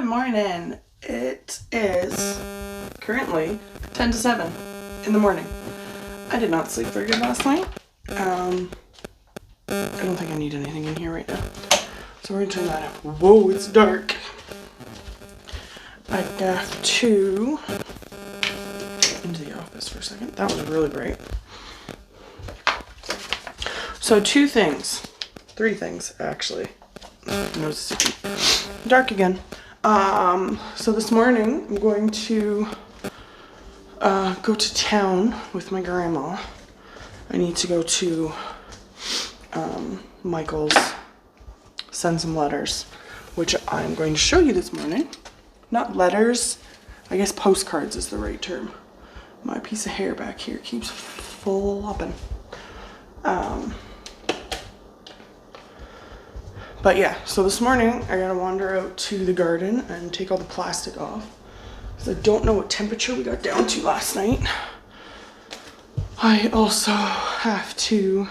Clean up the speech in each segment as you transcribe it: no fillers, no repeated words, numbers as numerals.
morning. It is currently 10 to 7 in the morning. I did not sleep very good last night. I don't think I need anything in here right now. So we're gonna turn that out. Whoa, it's dark. I have to into the office for a second. That was really bright. So three things actually. Nose is sticky. Dark again. So this morning I'm going to go to town with my grandma. I need to go to Michael's, send some letters, which I'm going to show you this morning. Not letters, I guess postcards is the right term. My piece of hair back here keeps flopping. But yeah, so this morning I gotta wander out to the garden and take all the plastic off, because I don't know what temperature we got down to last night. I also have to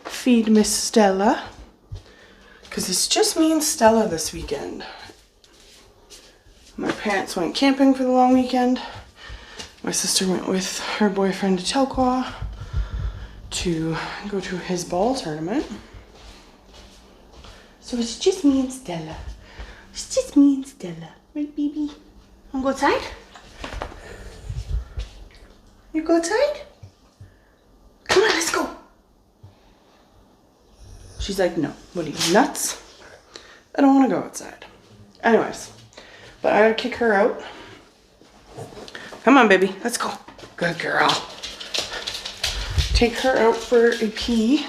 feed Miss Stella, because it's just me and Stella this weekend. My parents went camping for the long weekend. My sister went with her boyfriend to Telqua to go to his ball tournament. So it's just me and Stella. It's just me and Stella. Right, baby? Wanna go outside? You go outside? Come on, let's go. She's like, no. What are you, nuts? I don't want to go outside. Anyways, but I gotta kick her out. Come on, baby. Let's go. Good girl. Take her out for a pee.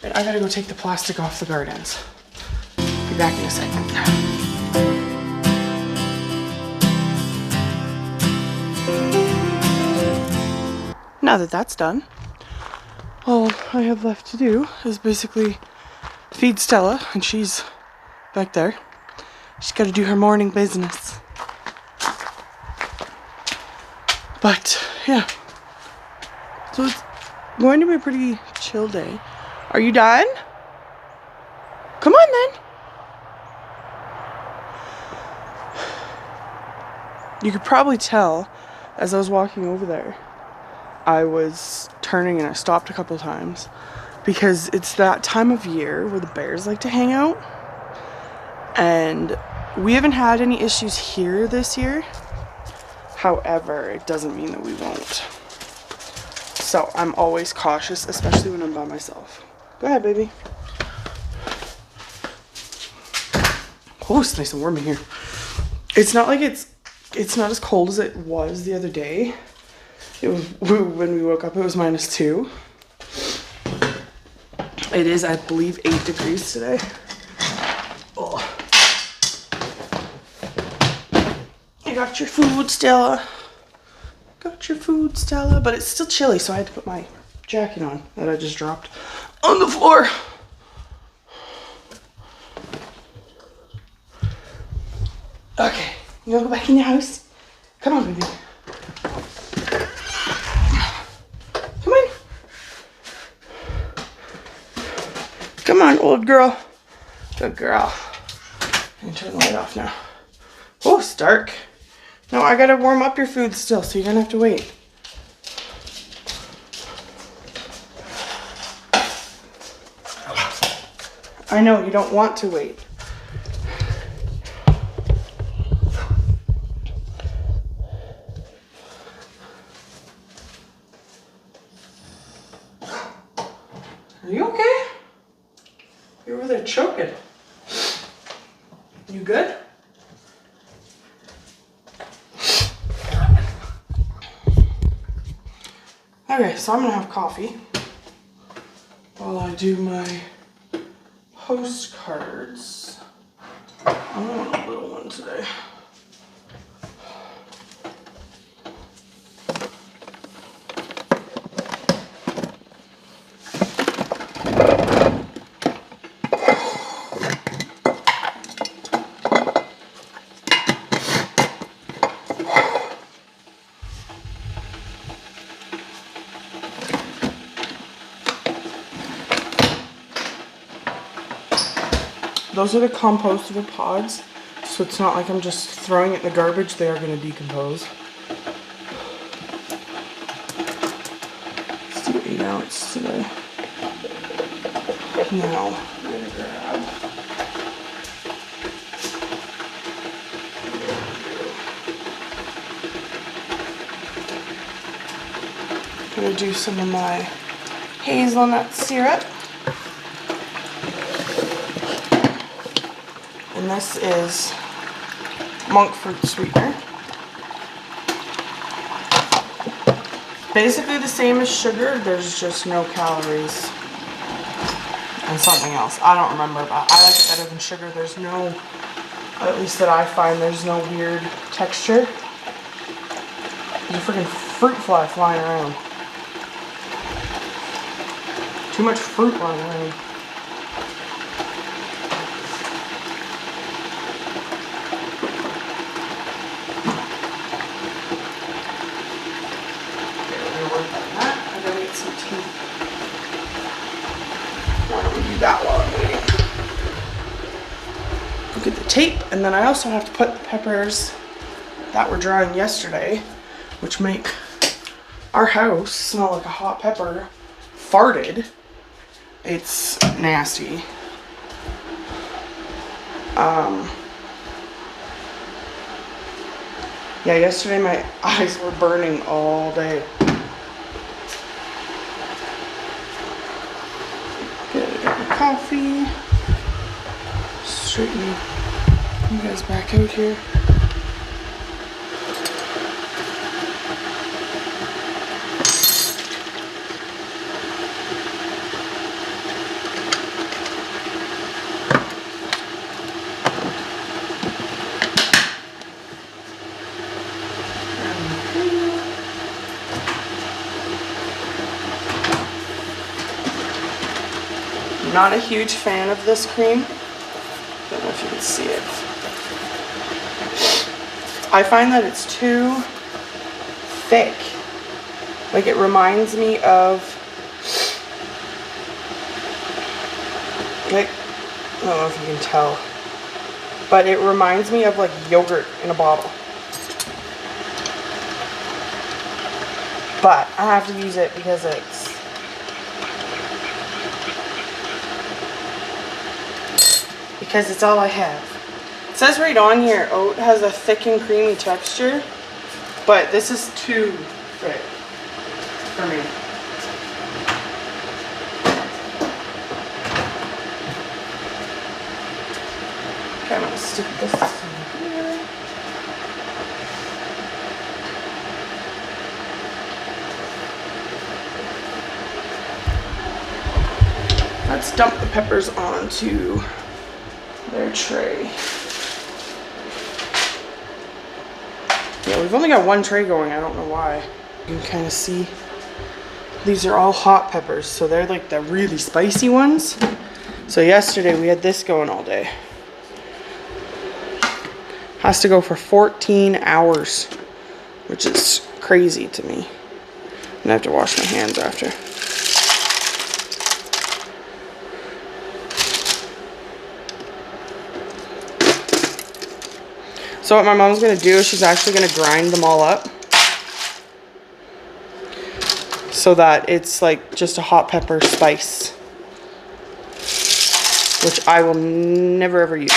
And I gotta go take the plastic off the gardens. Be back in a second. Now that that's done, all I have left to do is basically feed Stella, and she's back there. She's got to do her morning business. But yeah, so it's going to be a pretty chill day. Are you done? Come on then. You could probably tell as I was walking over there, I was turning and I stopped a couple times because it's that time of year where the bears like to hang out. And we haven't had any issues here this year. However, it doesn't mean that we won't. So I'm always cautious, especially when I'm by myself. Go ahead, baby. Oh, it's nice and warm in here. It's not like it's not as cold as it was the other day. It was, when we woke up, it was -2. It is, I believe, 8 degrees today. Oh. I got your food, Stella. Got your food, Stella. But it's still chilly, so I had to put my jacket on that I just dropped on the floor. Okay, you wanna go back in the house? Come on, baby. Come on. Come on, old girl. Good girl. I'm gonna turn the light off now. Oh, it's dark. No, I gotta warm up your food still, so you're gonna have to wait. I know, you don't want to wait. Are you okay? You're over there choking. You good? Okay, so I'm gonna have coffee while I do my postcards. I want a little one today. Those are the compostable pods. So it's not like I'm just throwing it in the garbage. They are going to decompose. Let's do 8 ounce today. Now, I'm going to grab I'm going to do some of my hazelnut syrup. And this is monk fruit sweetener. Basically the same as sugar, there's just no calories and something else. I don't remember, but I like it better than sugar. There's no, at least that I find, there's no weird texture. There's a freaking fruit fly flying around. Too much fruit flying around. That while I'm waiting. Look at the tape, and then I also have to put the peppers that were drying yesterday, which make our house smell like a hot pepper farted. It's nasty. Yeah, yesterday my eyes were burning all day. Coffee. Straighten you guys back out here. Not a huge fan of this cream. Don't know if you can see it. I find that it's too thick. Like it reminds me of, like, I don't know if you can tell, but it reminds me of like yogurt in a bottle. But I have to use it because it's all I have. It says right on here, oat has a thick and creamy texture, but this is too thick for me. Okay, I'm gonna stick this in here. Let's dump the peppers onto their tray. Yeah, we've only got one tray going. I don't know why. You can kind of see these are all hot peppers, so they're like the really spicy ones. So yesterday we had this going all day. Has to go for 14 hours, which is crazy to me. I'm gonna have to wash my hands after. So what my mom's going to do is she's actually going to grind them all up so that it's like just a hot pepper spice, which I will never ever use.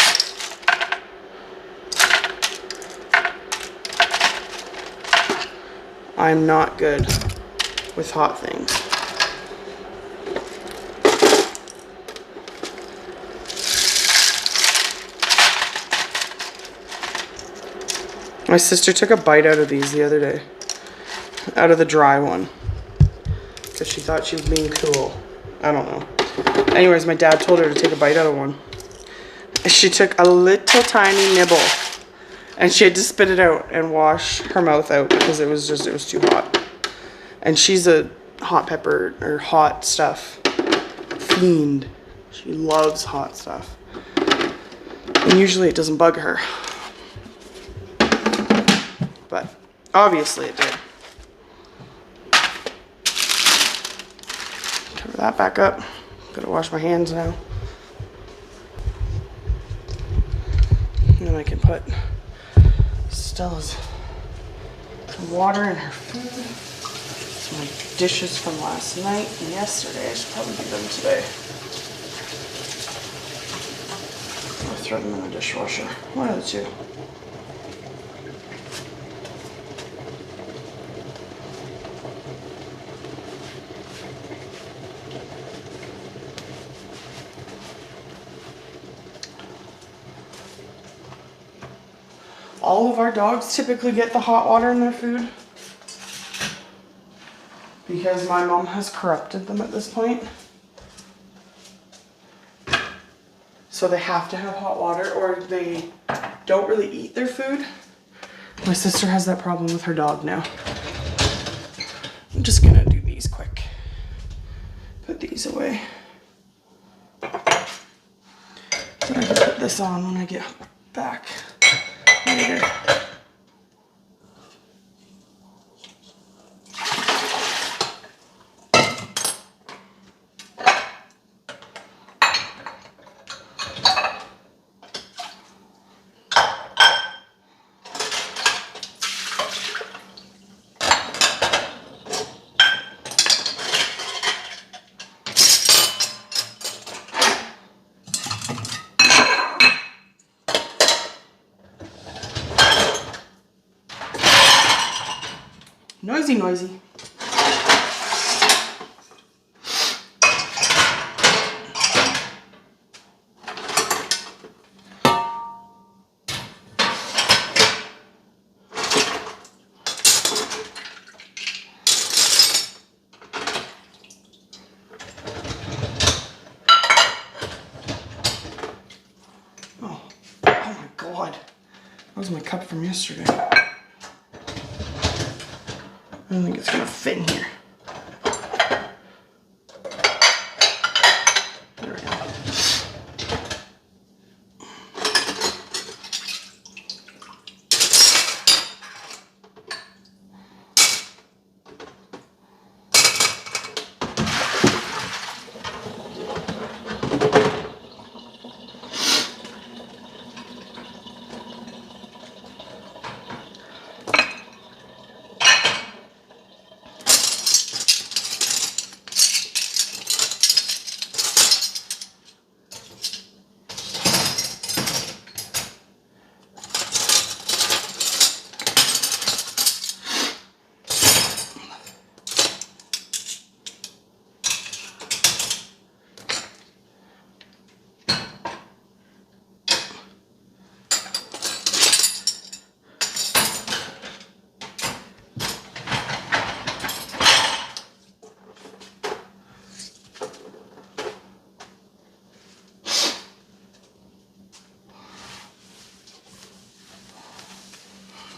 I'm not good with hot things. My sister took a bite out of these the other day, out of the dry one, because she thought she was being cool. I don't know. Anyways, my dad told her to take a bite out of one. She took a little tiny nibble, and she had to spit it out and wash her mouth out because it was too hot. And she's a hot pepper or hot stuff fiend. She loves hot stuff. And usually it doesn't bug her. But obviously it did. Cover that back up. Gotta wash my hands now. And then then I can put Stella's water in her food. Some dishes from last night and yesterday. I should probably do them today. Or throw them in the dishwasher. One of the two. All of our dogs typically get the hot water in their food because my mom has corrupted them at this point. So they have to have hot water or they don't really eat their food. My sister has that problem with her dog now. I'm just gonna do these quick. Put these away. Then I can put this on when I get back later. Noisy, noisy. Oh my God. That was my cup from yesterday. I don't think it's gonna fit in here. There we go.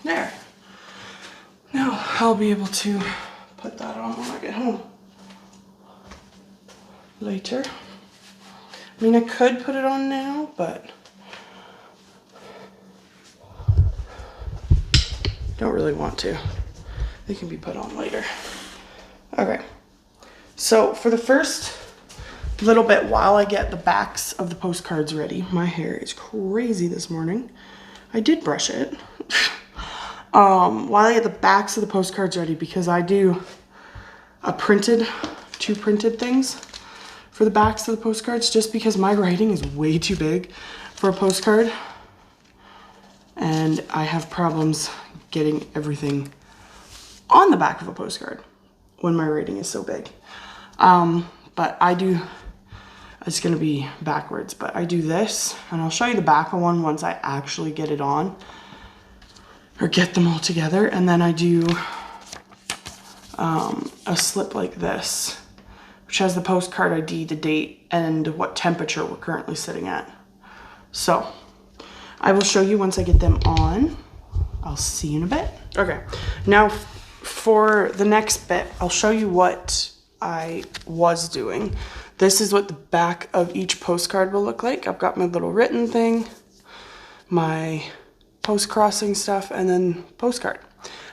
There. Now I'll be able to put that on when I get home later. I mean, I could put it on now, but don't really want to. They can be put on later. Okay. So for the first little bit while I get the backs of the postcards ready, my hair is crazy this morning. I did brush it. While I get the backs of the postcards ready, because I do two printed things for the backs of the postcards, just because my writing is way too big for a postcard. And I have problems getting everything on the back of a postcard when my writing is so big. But I do, it's gonna be backwards, but I do this, and I'll show you the back of one once I actually get it on, or get them all together. And then I do a slip like this, which has the postcard ID, the date, and what temperature we're currently sitting at. So I will show you once I get them on. I'll see you in a bit. Okay, now for the next bit, I'll show you what I was doing. This is what the back of each postcard will look like. I've got my little written thing, my post-crossing stuff, and then postcard.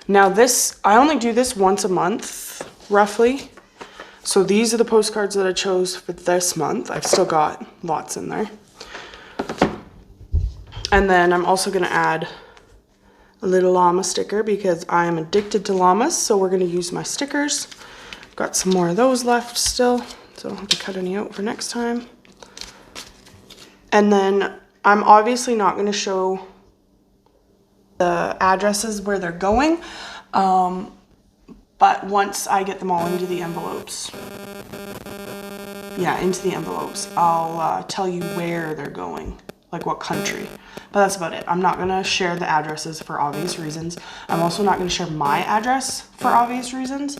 Now this, I only do this once a month, roughly. So these are the postcards that I chose for this month. I've still got lots in there. And then I'm also gonna add a little llama sticker because I am addicted to llamas, so we're gonna use my stickers. Got some more of those left still, so I don't have to cut any out for next time. And then I'm obviously not gonna show the addresses where they're going, but once I get them all into the envelopes, I'll tell you where they're going, like what country. But that's about it. I'm not gonna share the addresses for obvious reasons. I'm also not gonna share my address for obvious reasons.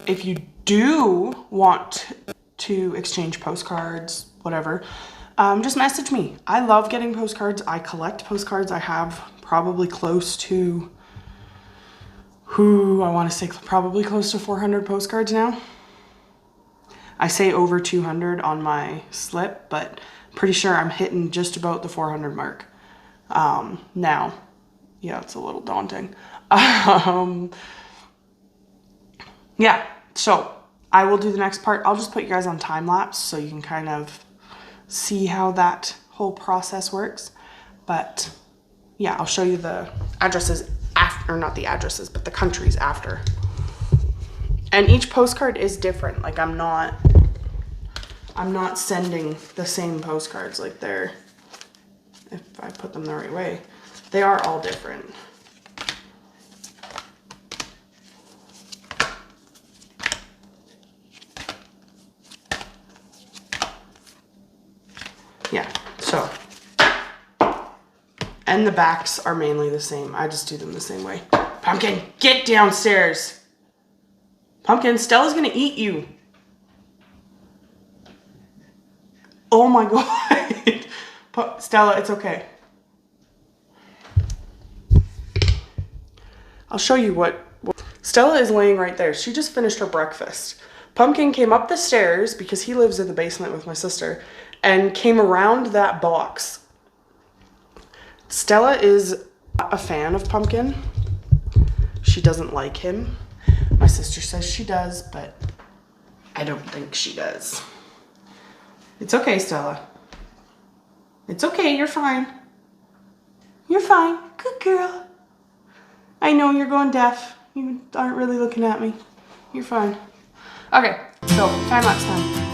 If you do want to exchange postcards, whatever, just message me. I love getting postcards. I collect postcards. I have probably close to, probably close to 400 postcards now. I say over 200 on my slip, but pretty sure I'm hitting just about the 400 mark. Now, yeah, it's a little daunting. Yeah, so I will do the next part. I'll just put you guys on time lapse so you can kind of see how that whole process works. But yeah, I'll show you the addresses after, or not the addresses, but the countries after. And each postcard is different. Like I'm not sending the same postcards. Like they're, if I put them the right way, they are all different. Yeah, so, and the backs are mainly the same. I just do them the same way. Pumpkin, get downstairs. Pumpkin, Stella's gonna eat you. Oh my God. Stella, it's okay. I'll show you what. Stella is laying right there. She just finished her breakfast. Pumpkin came up the stairs because he lives in the basement with my sister and came around that box. Stella is a fan of Pumpkin. She doesn't like him. My sister says she does, but I don't think she does. It's okay, Stella. It's okay, you're fine. You're fine. Good girl. I know you're going deaf. You aren't really looking at me. You're fine. Okay, so time lapse time.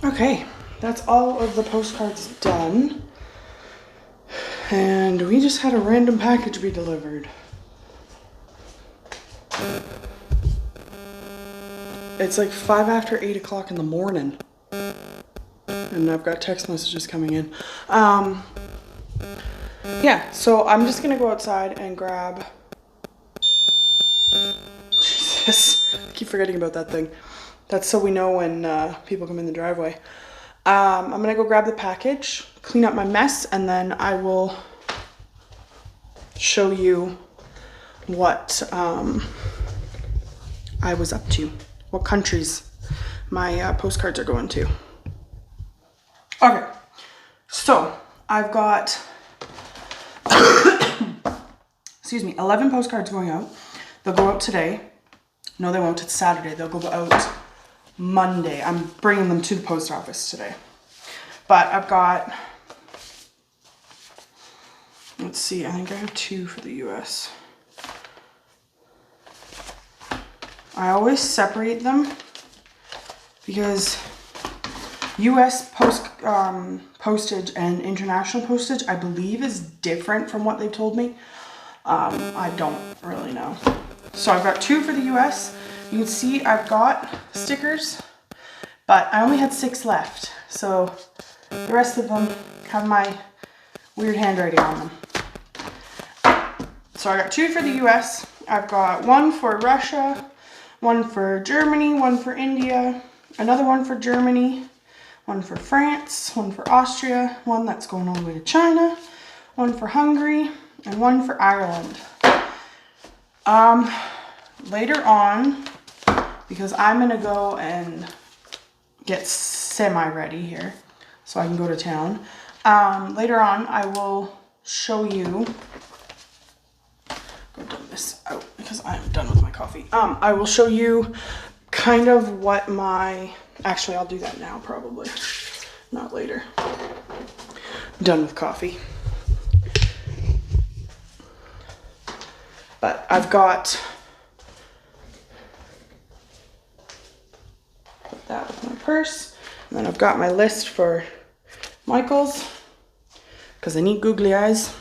Okay, that's all of the postcards done. And we just had a random package be delivered. It's like 5 after 8 o'clock in the morning. And I've got text messages coming in. yeah, so I'm just gonna go outside and grab, Jesus, I keep forgetting about that thing. That's so we know when people come in the driveway. I'm gonna go grab the package, clean up my mess, and then I will show you what I was up to, what countries my postcards are going to. Okay, so I've got, excuse me, 11 postcards going out. They'll go out today. No, they won't. It's Saturday. They'll go out Monday. I'm bringing them to the post office today. But I've got, let's see, I think I have 2 for the US. I always separate them because US postage and international postage, I believe, is different from what they've told me. I don't really know. So I've got 2 for the US. You can see I've got stickers, but I only had 6 left. So the rest of them have my weird handwriting on them. So I got 2 for the US. I've got 1 for Russia, 1 for Germany, 1 for India, another 1 for Germany, 1 for France, 1 for Austria, 1 that's going all the way to China, 1 for Hungary, and 1 for Ireland. Later on, because I'm gonna go and get semi-ready here so I can go to town. Later on, I will show you, go dump this out because I'm done with my coffee. I will show you kind of what my, actually I'll do that now probably, not later. Done with coffee. But I've got, put that with my purse, and then I've got my list for Michael's, because I need googly eyes,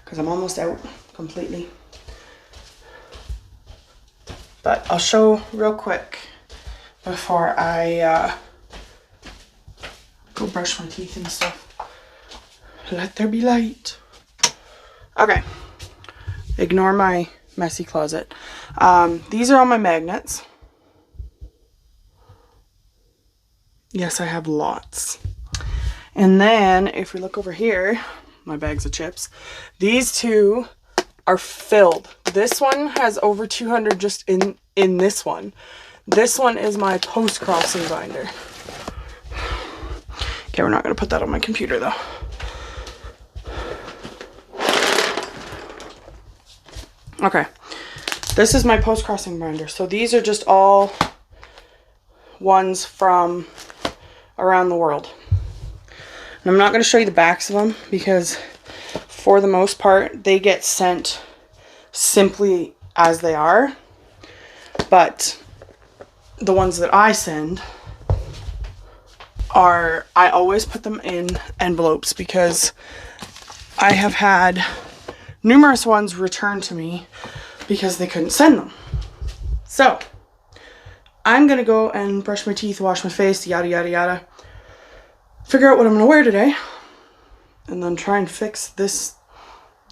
because I'm almost out completely. But I'll show real quick before I go brush my teeth and stuff. Let there be light. Okay. Ignore my messy closet. These are all my magnets. Yes, I have lots. And then if we look over here, my bags of chips, these 2 are filled. This one has over 200 just in this one. This one is my post-crossing binder. Okay, we're not going to put that on my computer though. Okay, this is my post-crossing binder. So these are just all ones from around the world. And I'm not going to show you the backs of them because for the most part, they get sent simply as they are. But the ones that I send are, I always put them in envelopes because I have had numerous ones returned to me because they couldn't send them. So I'm gonna go and brush my teeth, wash my face, yada yada yada, figure out what I'm gonna wear today, and then try and fix this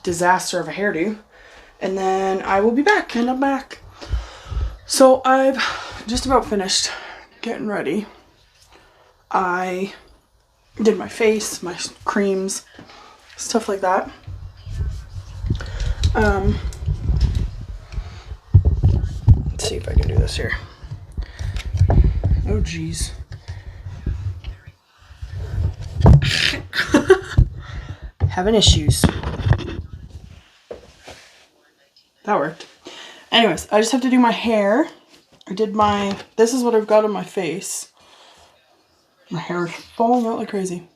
disaster of a hairdo, and then I will be back. And I'm back. So I've just about finished getting ready. I did my face, my creams, stuff like that. Let's see if I can do this here. Oh geez. Having issues. That worked. Anyways, I just have to do my hair. I did my, this is what I've got on my face. My hair is falling out like crazy.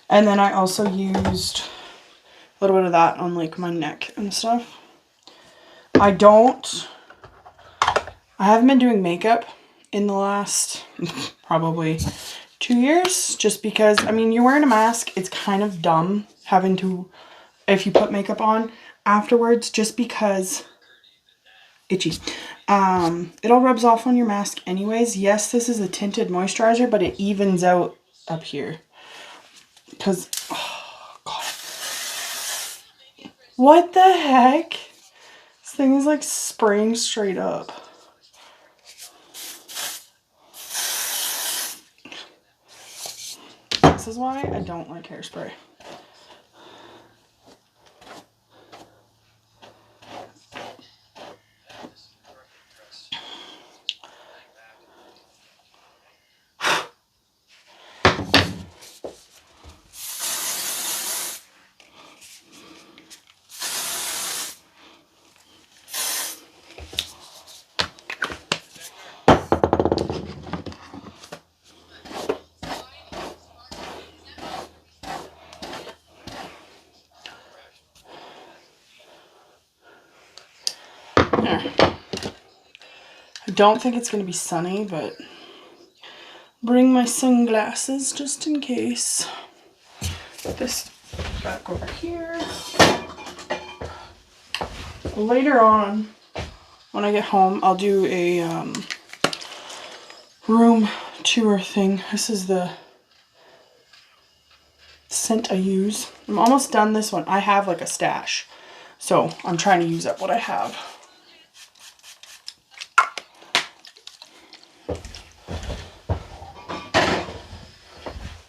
And then I also used a little bit of that on like my neck and stuff. I haven't been doing makeup in the last probably 2 years, just because, I mean, you're wearing a mask. It's kind of dumb having to, if you put makeup on afterwards, just because itchy. It all rubs off on your mask anyways. Yes, this is a tinted moisturizer, but it evens out up here. Because, oh God, What the heck? This thing is like spraying straight up. This is why I don't like hairspray. There. I don't think it's going to be sunny, but bring my sunglasses just in case. Put this back over here. Later on, when I get home, I'll do a room tour thing. This is the scent I use. I'm almost done this one. I have like a stash, so I'm trying to use up what I have.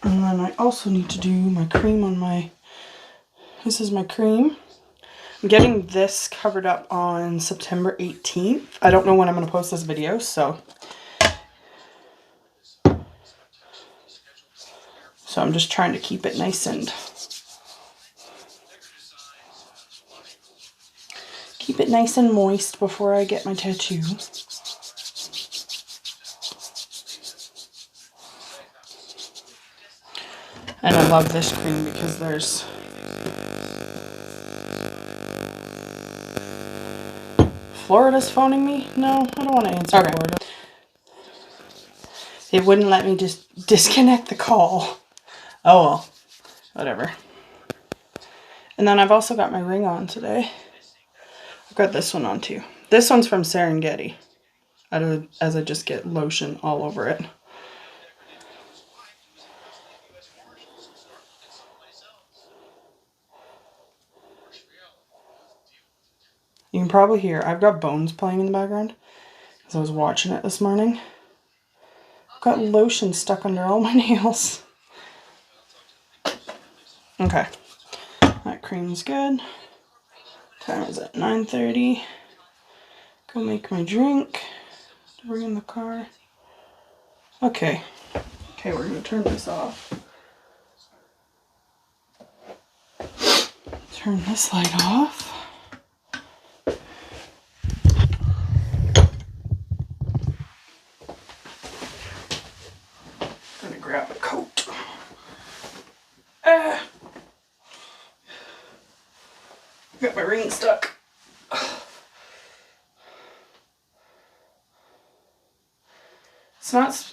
And then I also need to do my cream on my, this is my cream. I'm getting this covered up on September 18th. I don't know when I'm going to post this video, so I'm just trying to keep it nice and moist before I get my tattoo. And I love this cream because there's Florida's phoning me? No, I don't want to answer Florida. It wouldn't let me just disconnect the call. Oh well, whatever. And then I've also got my ring on today. I've got this one on too. This one's from Serengeti. As I just get lotion all over it. You can probably hear, I've got Bones playing in the background as I was watching it this morning. I've got lotion stuck under all my nails. Okay, that cream's good. Time is at 9:30. Go make my drink to bring in the car. Okay, we're gonna turn this off. Turn this light off. Gonna grab a coat. Got my ring stuck.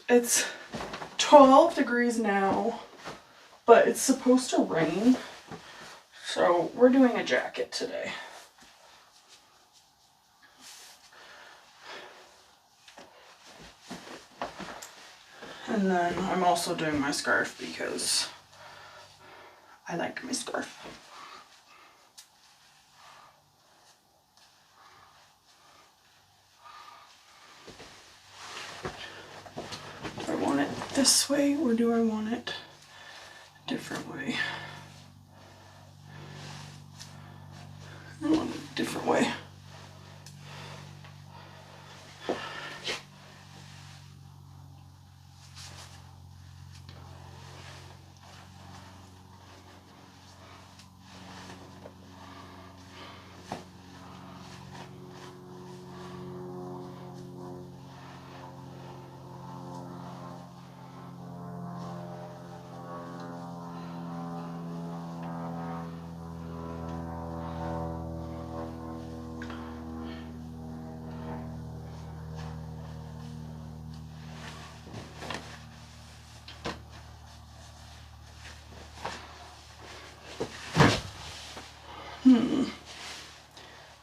It's 12 degrees now, but it's supposed to rain. So we're doing a jacket today. And then I'm also doing my scarf because I like my scarf. Do I want it this way or do I want it a different way? I want it a different way.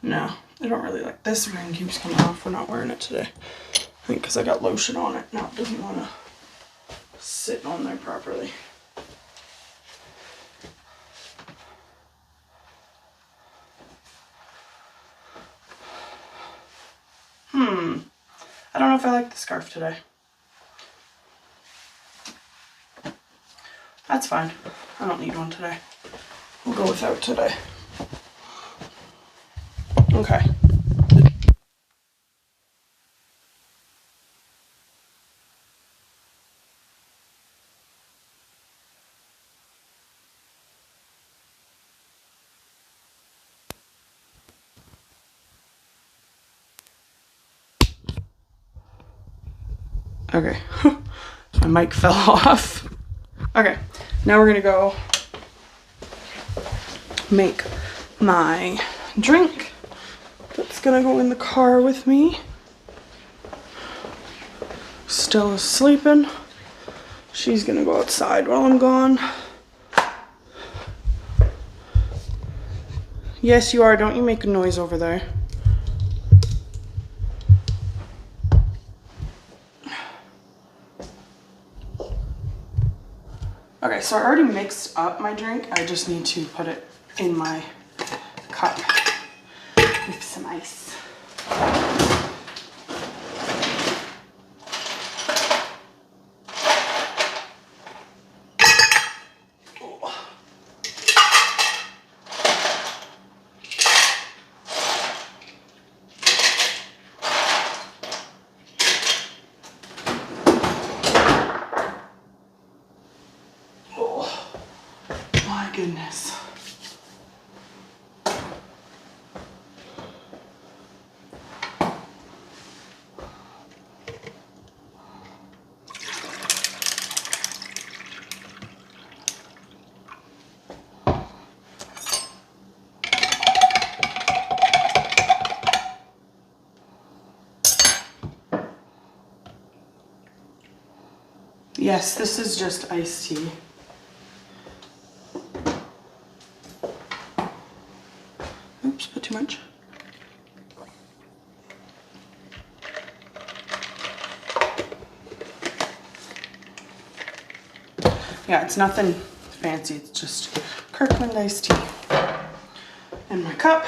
No, I don't really like this ring. Keeps coming off. We're not wearing it today. I think because I got lotion on it. Now it doesn't want to sit on there properly. I don't know if I like the scarf today. That's fine. I don't need one today. We'll go without today. Okay. Okay. My mic fell off. Okay. Now we're gonna go make my drink. That's gonna go in the car with me. Stella's sleeping. She's gonna go outside while I'm gone. Yes, you are. Don't you make a noise over there. Okay, so I already mixed up my drink. I just need to put it in my cup with some ice. Goodness. Yes, this is just iced tea. Oops, put too much. Yeah, it's nothing fancy. It's just Kirkland iced tea. And my cup.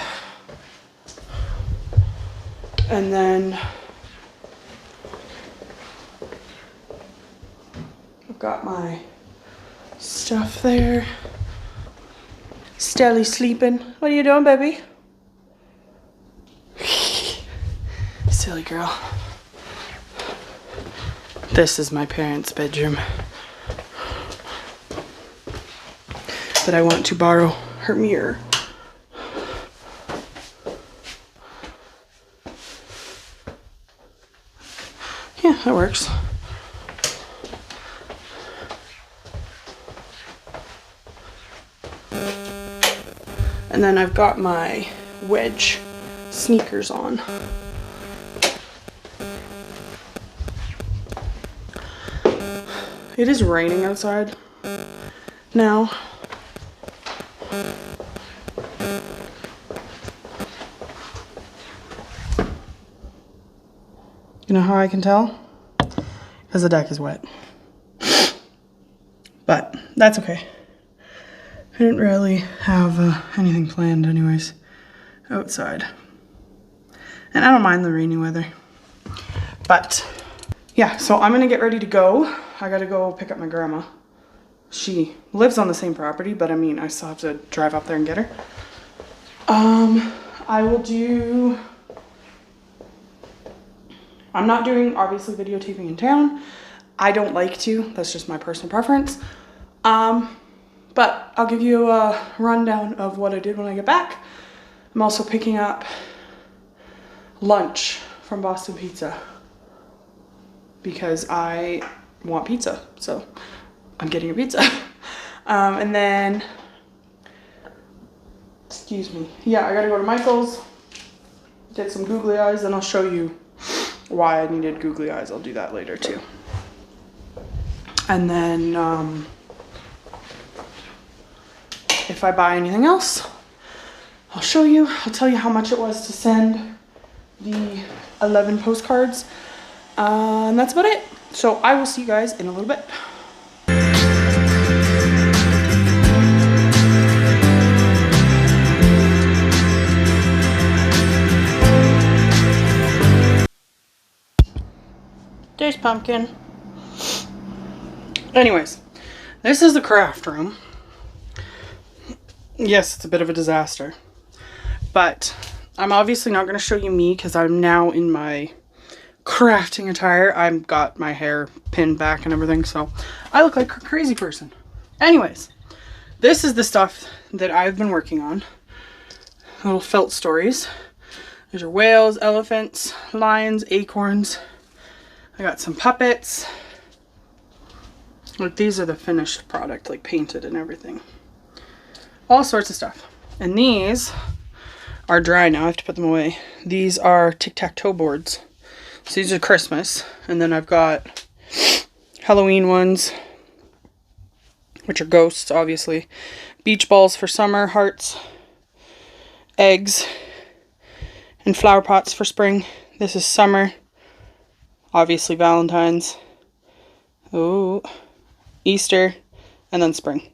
And then I've got my stuff there. Stelly's sleeping. What are you doing, baby? Silly girl. This is my parents' bedroom. But I want to borrow her mirror. Yeah, that works. And then I've got my wedge sneakers on. It is raining outside now. You know how I can tell? Because the deck is wet. But that's okay. I didn't really have anything planned anyways outside. And I don't mind the rainy weather. But yeah, so I'm gonna get ready to go. I gotta go pick up my grandma. She lives on the same property, but I mean, I still have to drive up there and get her. I will do... I'm not doing, obviously, videotaping in town. I don't like to. That's just my personal preference. But I'll give you a rundown of what I did when I get back. I'm also picking up lunch from Boston Pizza because I want pizza, so I'm getting a pizza. And then, excuse me, yeah, I gotta go to Michael's, get some googly eyes, and I'll show you why I needed googly eyes. I'll do that later too. And then if I buy anything else, I'll show you. I'll tell you how much it was to send the 11 postcards. And that's about it. So I will see you guys in a little bit. There's Pumpkin. Anyways, this is the craft room. Yes, it's a bit of a disaster. But I'm obviously not going to show you me because I'm now in my crafting attire. I've got my hair pinned back and everything, so I look like a crazy person. Anyways, this is the stuff that I've been working on. Little felt stories. There's your whales, elephants, lions, acorns. I got some puppets. Like, these are the finished product, like painted and everything. All sorts of stuff. And these are dry now. I have to put them away. These are tic-tac-toe boards. So these are Christmas. And then I've got Halloween ones, which are ghosts, obviously. Beach balls for summer, hearts, eggs, and flower pots for spring. This is summer. Obviously Valentine's. Oh, Easter, and then spring.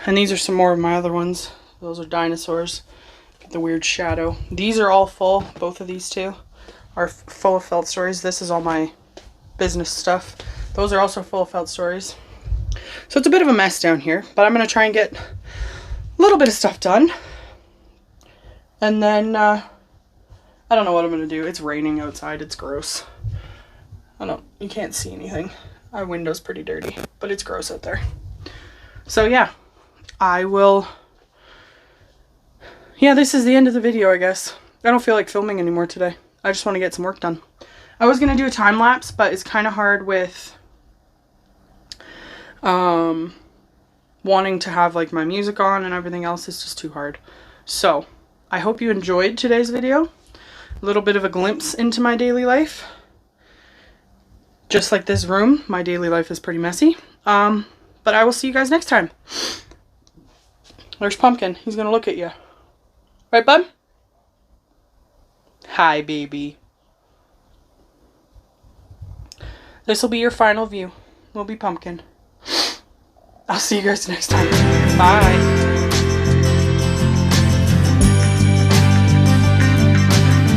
And these are some more of my other ones. Those are dinosaurs. Get the weird shadow. These are all full. Both of these two are full of felt stories. This is all my business stuff. Those are also full of felt stories. So it's a bit of a mess down here, but I'm going to try and get a little bit of stuff done. And then, I don't know what I'm going to do. It's raining outside. It's gross. You can't see anything. Our window's pretty dirty, but it's gross out there. So yeah, this is the end of the video, I guess. I don't feel like filming anymore today. I just want to get some work done. I was going to do a time lapse, but it's kind of hard with wanting to have like my music on and everything else. It's just too hard. So I hope you enjoyed today's video. A little bit of a glimpse into my daily life. Just like this room, my daily life is pretty messy. But I will see you guys next time. There's Pumpkin. He's going to look at you. Right, bud? Hi, baby. This will be your final view. Will be Pumpkin. I'll see you guys next time. Bye.